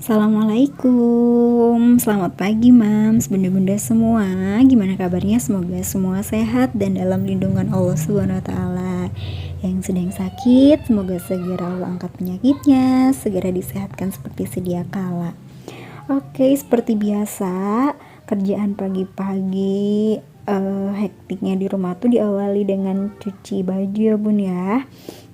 Assalamualaikum, selamat pagi mams, bunda-bunda semua. Gimana kabarnya? Semoga semua sehat dan dalam lindungan Allah Subhanahu wa Ta'ala. Yang sedang sakit, semoga segera Allah angkat penyakitnya, segera disehatkan seperti sedia kala. Oke, seperti biasa, kerjaan pagi-pagi hektiknya di rumah tuh diawali dengan cuci baju ya bun ya.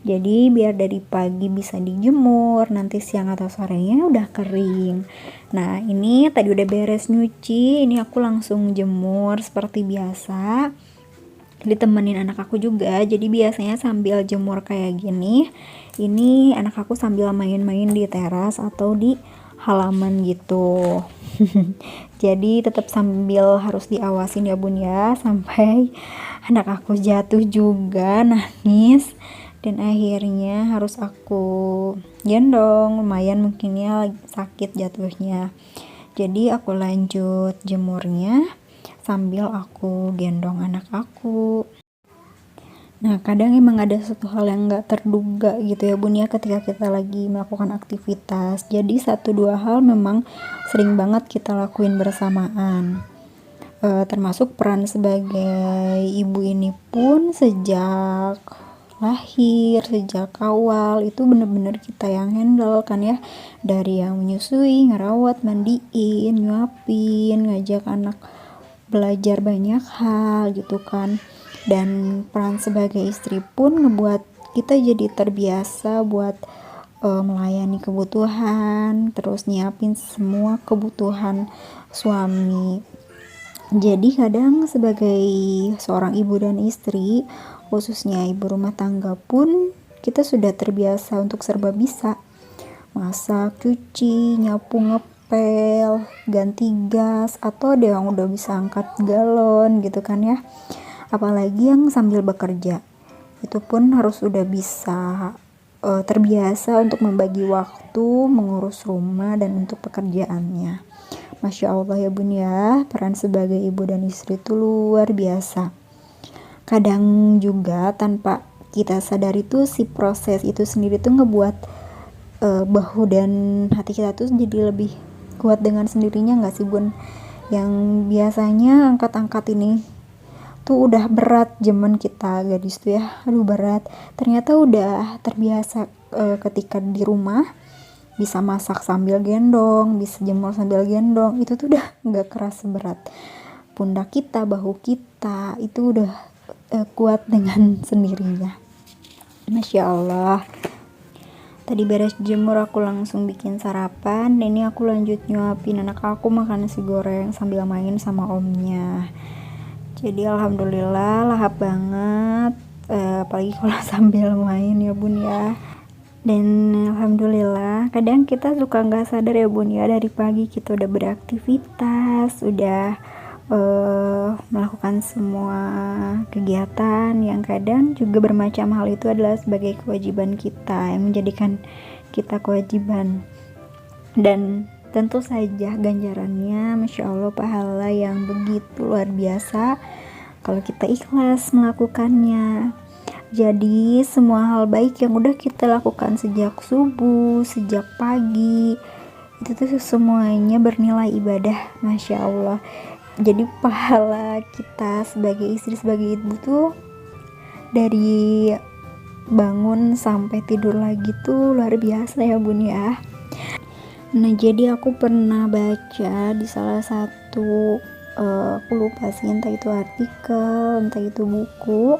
Jadi biar dari pagi bisa dijemur, nanti siang atau sorenya udah kering. Nah ini tadi udah beres nyuci, ini aku langsung jemur seperti biasa. Ditemenin anak aku juga, jadi biasanya sambil jemur kayak gini, ini anak aku sambil main-main di teras atau di halaman gitu. Jadi tetap sambil harus diawasin ya bun ya, sampai anak aku jatuh juga nangis dan akhirnya harus aku gendong, lumayan mungkin ya sakit jatuhnya. Jadi aku lanjut jemurnya sambil aku gendong anak aku. Nah kadang emang ada satu hal yang gak terduga gitu ya bun ya ketika kita lagi melakukan aktivitas. Jadi 1-2 hal memang sering banget kita lakuin bersamaan. Termasuk peran sebagai ibu ini pun sejak lahir, sejak awal itu bener-bener kita yang handle kan ya, dari yang menyusui, ngerawat, mandiin, nyuapin, ngajak anak belajar banyak hal gitu kan. Dan peran sebagai istri pun ngebuat kita jadi terbiasa buat melayani kebutuhan, terus nyiapin semua kebutuhan suami. Jadi kadang sebagai seorang ibu dan istri, khususnya ibu rumah tangga pun kita sudah terbiasa untuk serba bisa. Masak, cuci, nyapu, ngepel, ganti gas, atau ada yang udah bisa angkat galon gitu kan ya. Apalagi yang sambil bekerja, itu pun harus udah bisa terbiasa untuk membagi waktu, mengurus rumah dan untuk pekerjaannya. Masya Allah ya bun ya, peran sebagai ibu dan istri itu luar biasa. Kadang juga tanpa kita sadari tuh si proses itu sendiri tuh ngebuat bahu dan hati kita tuh jadi lebih kuat dengan sendirinya gak sih bun? Yang biasanya angkat-angkat ini tuh udah berat zaman kita gadis tuh ya, aduh berat. Ternyata udah terbiasa ketika di rumah bisa masak sambil gendong, bisa jemur sambil gendong, itu tuh udah gak kerasa berat. Pundak kita, bahu kita itu udah kuat dengan sendirinya. Masya Allah. Tadi beres jemur aku langsung bikin sarapan, dan ini aku lanjut nyuapin anak aku makan nasi goreng sambil main sama omnya. Jadi alhamdulillah lahap banget, apalagi kalau sambil main ya bun ya. Dan alhamdulillah kadang kita suka gak sadar ya bun ya, dari pagi kita udah beraktivitas, udah melakukan semua kegiatan yang kadang juga bermacam hal itu adalah sebagai kewajiban kita, yang menjadikan kita kewajiban. Dan tentu saja ganjarannya Masya Allah, pahala yang begitu luar biasa kalau kita ikhlas melakukannya. Jadi semua hal baik yang udah kita lakukan sejak subuh, sejak pagi, itu tuh semuanya bernilai ibadah, Masya Allah. Jadi pahala kita sebagai istri, sebagai ibu tuh dari bangun sampai tidur lagi tuh luar biasa ya bun ya. Nah jadi aku pernah baca di salah satu aku lupa sih, entah itu artikel, entah itu buku.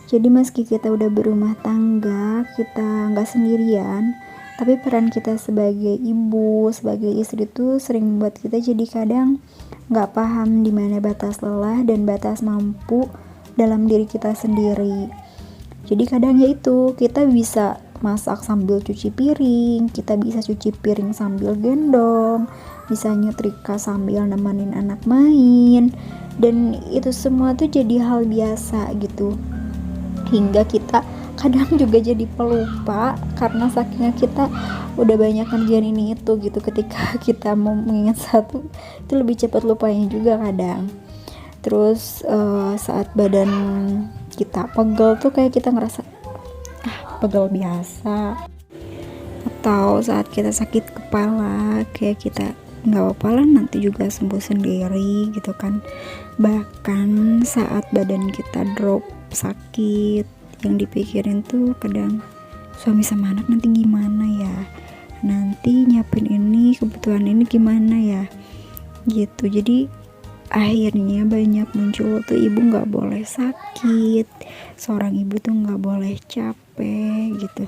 Jadi meski kita udah berumah tangga, kita nggak sendirian, tapi peran kita sebagai ibu, sebagai istri itu sering membuat kita jadi kadang nggak paham di mana batas lelah dan batas mampu dalam diri kita sendiri. Jadi kadang ya itu, kita bisa masak sambil cuci piring, kita bisa cuci piring sambil gendong, bisa nyetrika sambil nemenin anak main, dan itu semua tuh jadi hal biasa gitu. Hingga kita kadang juga jadi pelupa karena sakingnya kita udah banyak kerjaan ini itu gitu. Ketika kita mau mengingat satu, itu lebih cepat lupanya juga kadang. Terus saat badan kita pegel tuh kayak kita ngerasa pegel biasa. atau saat kita sakit kepala, kayak kita nggak apa-apa lah, nanti juga sembuh sendiri gitu kan. Bahkan saat badan kita drop sakit, yang dipikirin tuh kadang suami sama anak nanti gimana ya, nanti nyiapin ini, kebutuhan ini gimana ya gitu. Jadi akhirnya banyak muncul tuh, ibu nggak boleh sakit, seorang ibu tuh nggak boleh capek gitu.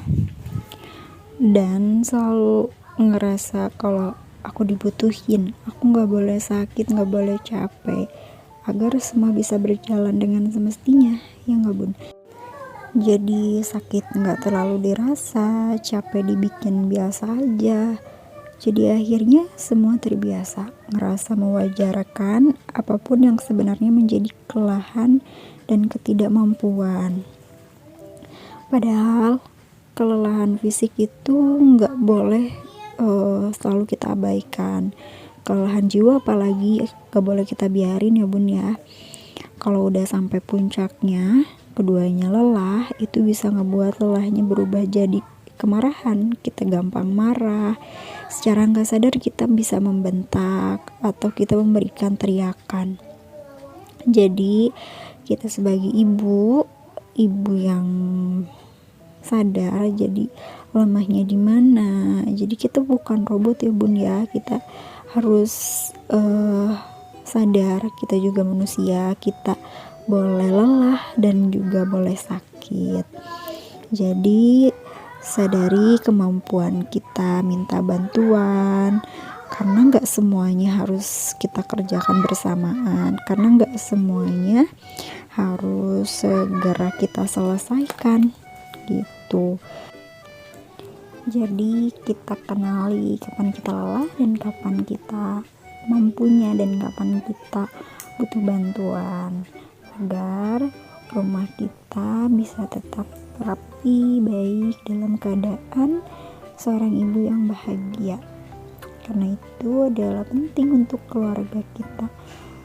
Dan selalu ngerasa kalau aku dibutuhin, aku nggak boleh sakit, nggak boleh capek, agar semua bisa berjalan dengan semestinya, ya nggak bun? Jadi sakit nggak terlalu dirasa, capek dibikin biasa aja. Jadi akhirnya semua terbiasa, ngerasa mewajarkan apapun yang sebenarnya menjadi kelelahan dan ketidakmampuan. Padahal kelelahan fisik itu nggak boleh selalu kita abaikan. Kelelahan jiwa apalagi nggak boleh kita biarin ya bun ya. Kalau udah sampai puncaknya, keduanya lelah, itu bisa ngebuat lelahnya berubah jadi kemarahan. Kita gampang marah, secara nggak sadar kita bisa membentak atau kita memberikan teriakan. Jadi kita sebagai ibu yang sadar jadi lemahnya di mana. Jadi kita bukan robot ya bun ya, kita harus sadar kita juga manusia, kita boleh lelah dan juga boleh sakit. Jadi sadari kemampuan kita, minta bantuan, karena nggak semuanya harus kita kerjakan bersamaan, karena nggak semuanya harus segera kita selesaikan gitu. Jadi kita kenali kapan kita lelah dan kapan kita mampunya dan kapan kita butuh bantuan, agar rumah kita bisa tetap rapi, baik, dalam keadaan seorang ibu yang bahagia. Karena itu adalah penting untuk keluarga kita,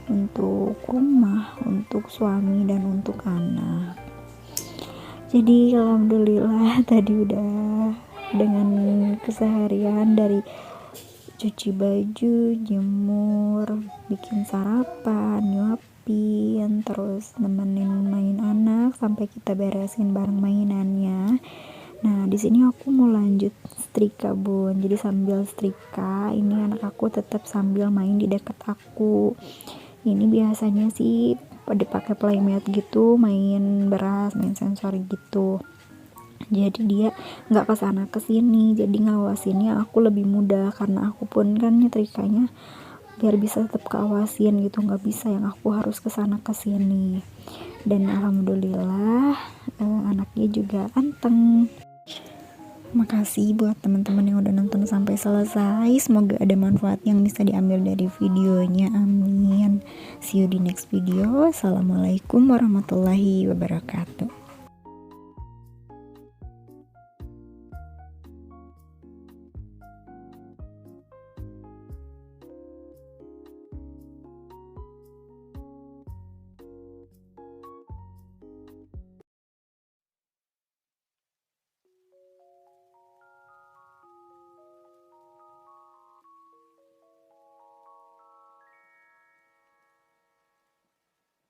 untuk rumah, untuk suami, dan untuk anak. Jadi alhamdulillah tadi udah dengan keseharian dari cuci baju, jemur, bikin sarapan, nyuapin, terus nemenin main anak sampai kita beresin bareng mainannya. Nah, di sini aku mau lanjut setrika bun. Jadi sambil setrika, ini anak aku tetap sambil main di dekat aku. Ini biasanya sih pada pakai playmate gitu, main beras, main sensori gitu. Jadi dia nggak kesana kesini, jadi ngawasinnya aku lebih mudah, karena aku pun kan nyetrikanya biar bisa tetap keawasin gitu, nggak bisa yang aku harus kesana kesini. Dan alhamdulillah anaknya juga anteng. Makasih buat teman-teman yang udah nonton sampai selesai, semoga ada manfaat yang bisa diambil dari videonya, amin. See you di next video. Assalamualaikum warahmatullahi wabarakatuh.